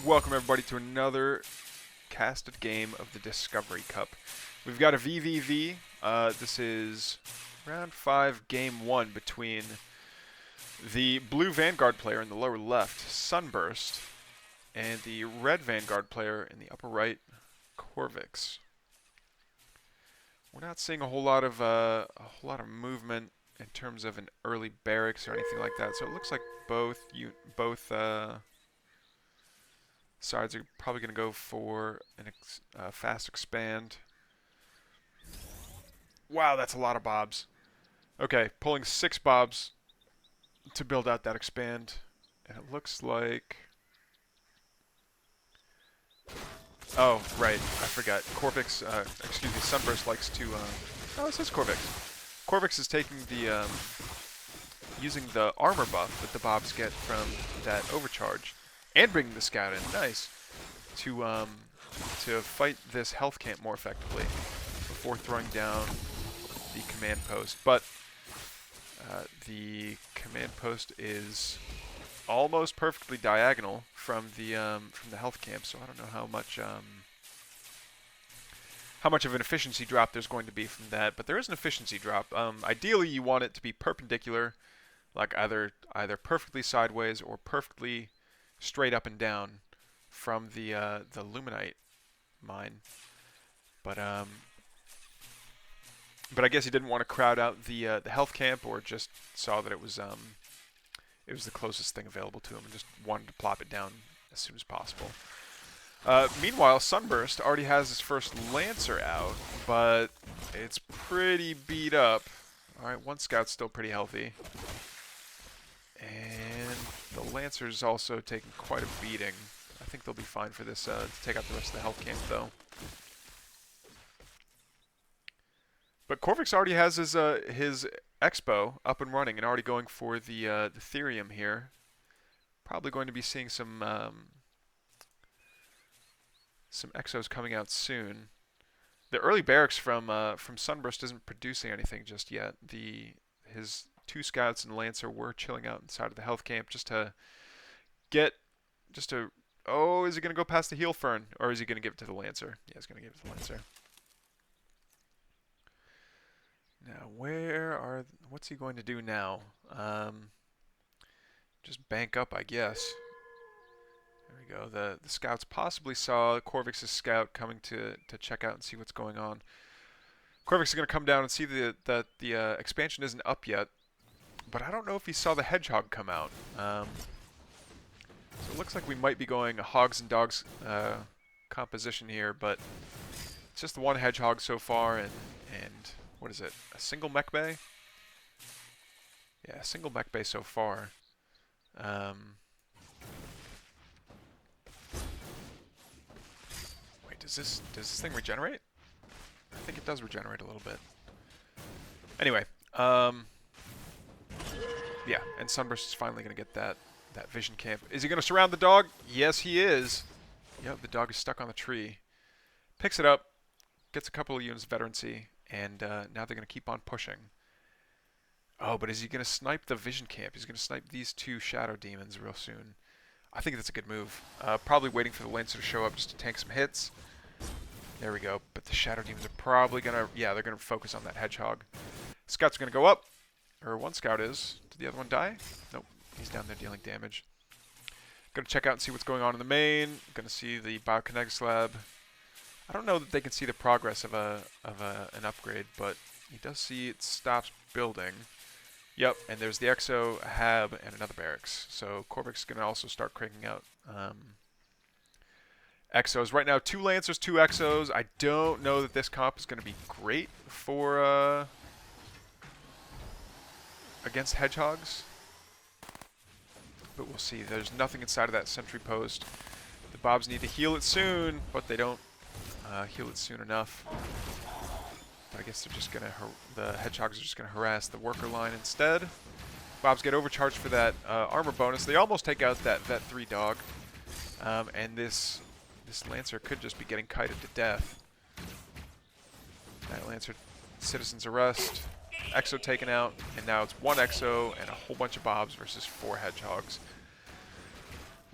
Welcome everybody to another casted game of the Discovery Cup. We've got a VVV. This is round 5, game 1 between the blue Vanguard player in the lower left, Sunburst, and the red Vanguard player in the upper right, Corvix. We're not seeing a whole lot of movement in terms of an early barracks or anything like that. So it looks like both sides are probably going to go for a fast expand. Wow, that's a lot of bobs. Okay, pulling 6 bobs to build out that expand. And it looks like... Oh, right, I forgot. Corvix, excuse me, Sunburst likes to... Oh, it says Corvix. Corvix is taking the... using the armor buff that the bobs get from that overcharge. And bringing the scout in, nice, to fight this health camp more effectively before throwing down the command post. But the command post is almost perfectly diagonal from the health camp, so I don't know how much of an efficiency drop there's going to be from that. But there is an efficiency drop. Ideally, you want it to be perpendicular, like either perfectly sideways or perfectly straight up and down from the Luminite mine, but I guess he didn't want to crowd out the health camp, or just saw that it was the closest thing available to him and just wanted to plop it down as soon as possible. Meanwhile, Sunburst already has his first Lancer out, but it's pretty beat up. All right, one scout's still pretty healthy. And the Lancer's also taking quite a beating. I think they'll be fine for this to take out the rest of the health camp, though. But Corvix already has his Expo up and running and already going for the Therium here. Probably going to be seeing some Exos coming out soon. The early barracks from Sunburst isn't producing anything just yet. His 2 scouts and Lancer were chilling out inside of the health camp just to oh, is he going to go past the Heal Fern, or is he going to give it to the Lancer? Yeah, he's going to give it to the Lancer. Now, what's he going to do now? Just bank up, I guess. There we go. The scouts possibly saw Corvix's scout coming to check out and see what's going on. Corvix is going to come down and see that the expansion isn't up yet. But I don't know if he saw the hedgehog come out. So it looks like we might be going a hogs and dogs composition here, but it's just the one hedgehog so far, and what is it? A single mech bay? Yeah, a single mech bay so far. Wait, does this thing regenerate? I think it does regenerate a little bit. Anyway, yeah, and Sunburst is finally going to get that vision camp. Is he going to surround the dog? Yes, he is. Yep, the dog is stuck on the tree. Picks it up, gets a couple of units of veterancy, and now they're going to keep on pushing. Oh, but is he going to snipe the vision camp? He's going to snipe these 2 shadow demons real soon. I think that's a good move. Probably waiting for the Lancer to show up just to tank some hits. There we go. But the shadow demons are probably going to, yeah, they're going to focus on that hedgehog. Scouts are going to go up. Or one scout is. Did the other one die? Nope. He's down there dealing damage. Gonna check out and see what's going on in the main. Gonna see the biokinetics lab. I don't know that they can see the progress of an upgrade, but he does see it stops building. Yep, and there's the Exo, a Hab, and another barracks. So Corvix is gonna also start cranking out Exos. Right now, 2 Lancers, 2 Exos. I don't know that this comp is gonna be great for against hedgehogs, but we'll see. There's nothing inside of that sentry post. The bobs need to heal it soon, but they don't heal it soon enough. But I guess they're just gonna the hedgehogs are just gonna harass the worker line instead. Bobs get overcharged for that armor bonus. They almost take out that Vet 3 dog, and this Lancer could just be getting kited to death. That Lancer, citizen's arrest. Exo taken out, and now it's 1 Exo and a whole bunch of bobs versus 4 hedgehogs.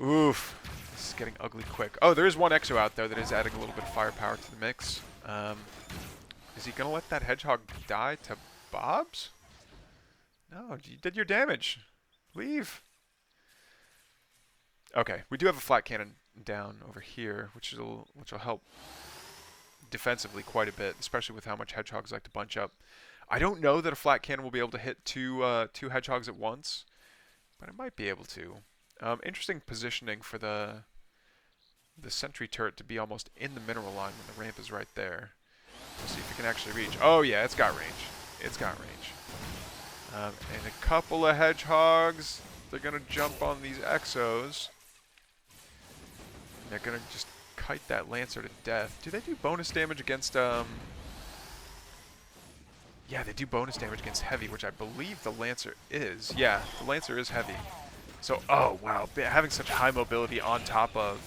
Oof. This is getting ugly quick. Oh, there is one Exo out there that is adding a little bit of firepower to the mix. Is he going to let that Hedgehog die to Bob's? No, you did your damage. Leave. Okay, we do have a flat cannon down over here, which will help defensively quite a bit, especially with how much Hedgehogs like to bunch up. I don't know that a flat cannon will be able to hit two Hedgehogs at once, but it might be able to. Interesting positioning for the sentry turret to be almost in the mineral line when the ramp is right there. We'll see if it can actually reach. Oh yeah, it's got range. It's got range. And a couple of Hedgehogs. They're going to jump on these Exos. They're going to just kite that Lancer to death. Do they do bonus damage against... Yeah, they do bonus damage against heavy, which I believe the Lancer is. Yeah, the Lancer is heavy. So, oh wow, having such high mobility on top of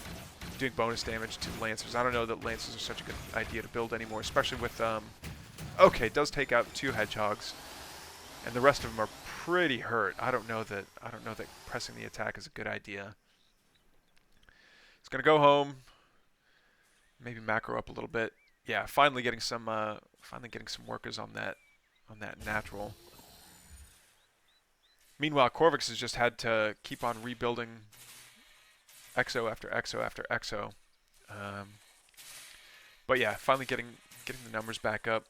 doing bonus damage to Lancers. I don't know that Lancers are such a good idea to build anymore, especially with... Okay, it does take out 2 Hedgehogs. And the rest of them are pretty hurt. I don't know that pressing the attack is a good idea. He's gonna go home. Maybe macro up a little bit. Yeah, finally getting some workers on that natural. Meanwhile, Corvix has just had to keep on rebuilding Exo after Exo after Exo. But yeah, finally getting the numbers back up.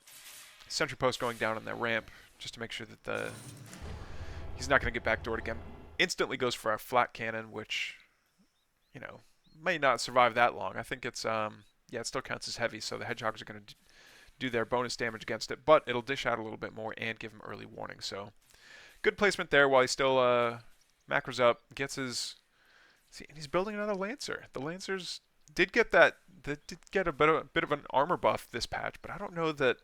Sentry post going down on that ramp, just to make sure that he's not going to get backdoored again. Instantly goes for a flat cannon, which, you know, may not survive that long. I think it's, yeah, it still counts as heavy, so the Hedgehogs are going to do their bonus damage against it, but it'll dish out a little bit more and give him early warning. So good placement there while he still macros up, gets his... See, and he's building another Lancer. The Lancers did get a bit of an armor buff this patch, but I don't know that...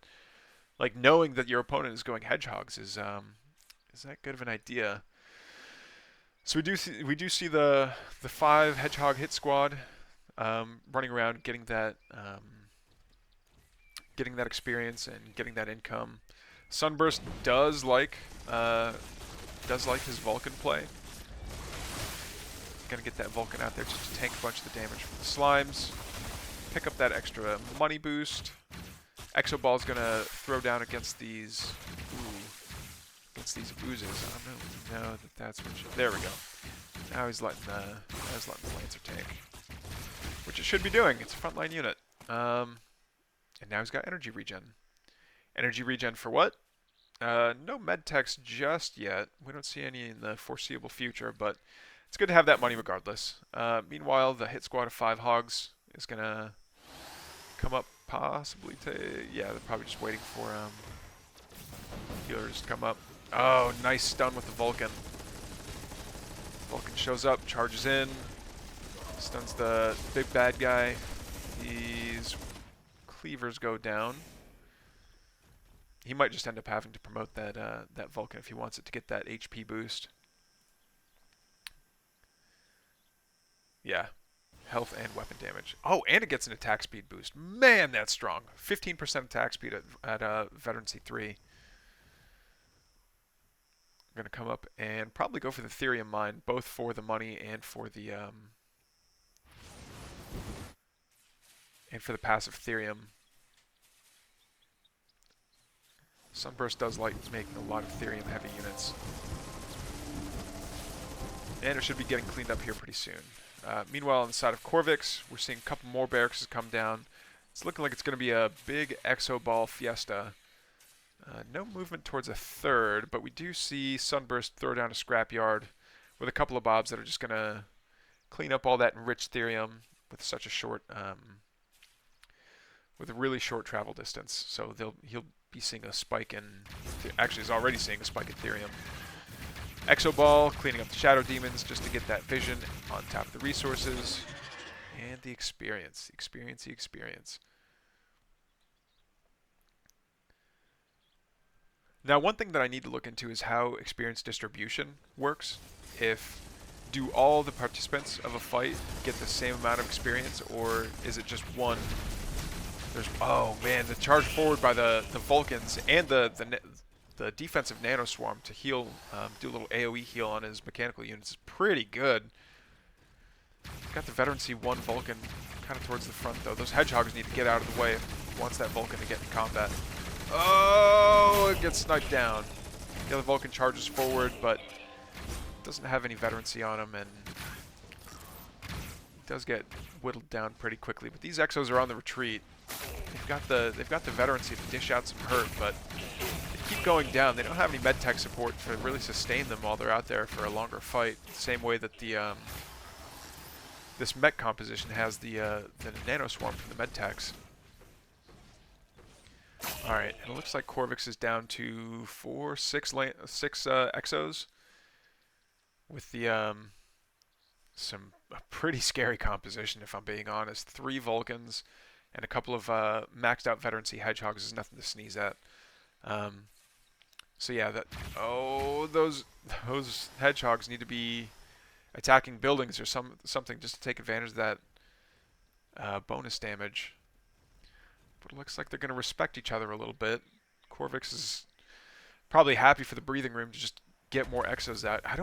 Like, knowing that your opponent is going Hedgehogs is that good of an idea? So we do see the 5 Hedgehog hit squad running around, getting that experience and getting that income. Sunburst does like his Vulcan play. Gonna get that Vulcan out there just to tank a bunch of the damage from the slimes. Pick up that extra money boost. Exo Ball's gonna throw down against these oozes. I don't know that's what there we go. Now he's letting the Lancer tank. Which it should be doing. It's a frontline unit. And now he's got energy regen. Energy regen for what? No med techs just yet. We don't see any in the foreseeable future, but it's good to have that money regardless. Meanwhile, the hit squad of 5 hogs is gonna come up possibly to... Yeah, they're probably just waiting for healers to come up. Oh, nice stun with the Vulcan. Vulcan shows up, charges in, stuns the big bad guy. These cleavers go down. He might just end up having to promote that that Vulcan if he wants it to get that HP boost. Yeah. Health and weapon damage. Oh, and it gets an attack speed boost. Man, that's strong. 15% attack speed at Veteran C3. I'm going to come up and probably go for the Therium Mine, both for the money and for the passive Therium. Sunburst does like making a lot of Therium heavy units. And it should be getting cleaned up here pretty soon. Meanwhile, on the side of Corvix, we're seeing a couple more barracks come down. It's looking like it's going to be a big Exo Ball fiesta. No movement towards a third, but we do see Sunburst throw down a scrapyard with a couple of Bobs that are just going to clean up all that enriched Therium with such a short, with a really short travel distance. So he'll be seeing a spike in, actually he's already seeing a spike in Therium. Exo Ball, cleaning up the Shadow Demons just to get that vision on top of the resources. And the experience. The experience. Now, one thing that I need to look into is how experience distribution works. Do all the participants of a fight get the same amount of experience, or is it just one? Oh man, the charge forward by the Vulcans and the defensive Nano Swarm to heal, do a little AoE heal on his mechanical units is pretty good. Got the veterancy 1 Vulcan kind of towards the front, though. Those Hedgehogs need to get out of the way if he wants that Vulcan to get in combat. Oh, it gets sniped down. The other Vulcan charges forward, but doesn't have any veterancy on him, and does get whittled down pretty quickly. But these Exos are on the retreat. They've got the veterancy to dish out some hurt, but they keep going down. They don't have any medtech support to really sustain them while they're out there for a longer fight. The same way that the this mech composition has the nano swarm from the medtechs. All right, and it looks like Corvix is down to 6 Exos with the a pretty scary composition, if I'm being honest. 3 Vulcans and a couple of maxed out veterancy Hedgehogs is nothing to sneeze at. So yeah, those Hedgehogs need to be attacking buildings or something just to take advantage of that bonus damage. But it looks like they're going to respect each other a little bit. Corvix is probably happy for the breathing room to just get more Exos out. I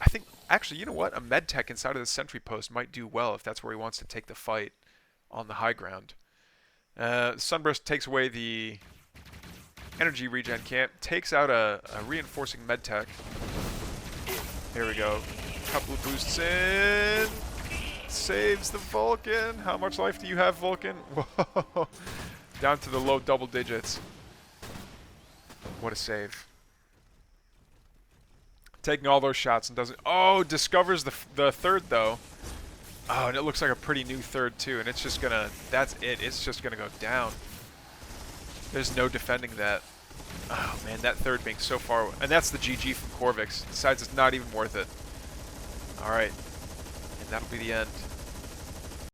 think, actually, you know what? A medtech inside of the sentry post might do well if that's where he wants to take the fight on the high ground. Sunburst takes away the energy regen camp, takes out a reinforcing medtech. There we go. Couple of boosts in. Saves the Vulcan. How much life do you have, Vulcan? Whoa. Down to the low double digits. What a save. Taking all those shots and doesn't... Oh, discovers the third, though. Oh, and it looks like a pretty new third, too. And it's just going to... That's it. It's just going to go down. There's no defending that. Oh, man, that third being so far away. And that's the GG from Corvix. Decides it's not even worth it. All right. And that'll be the end.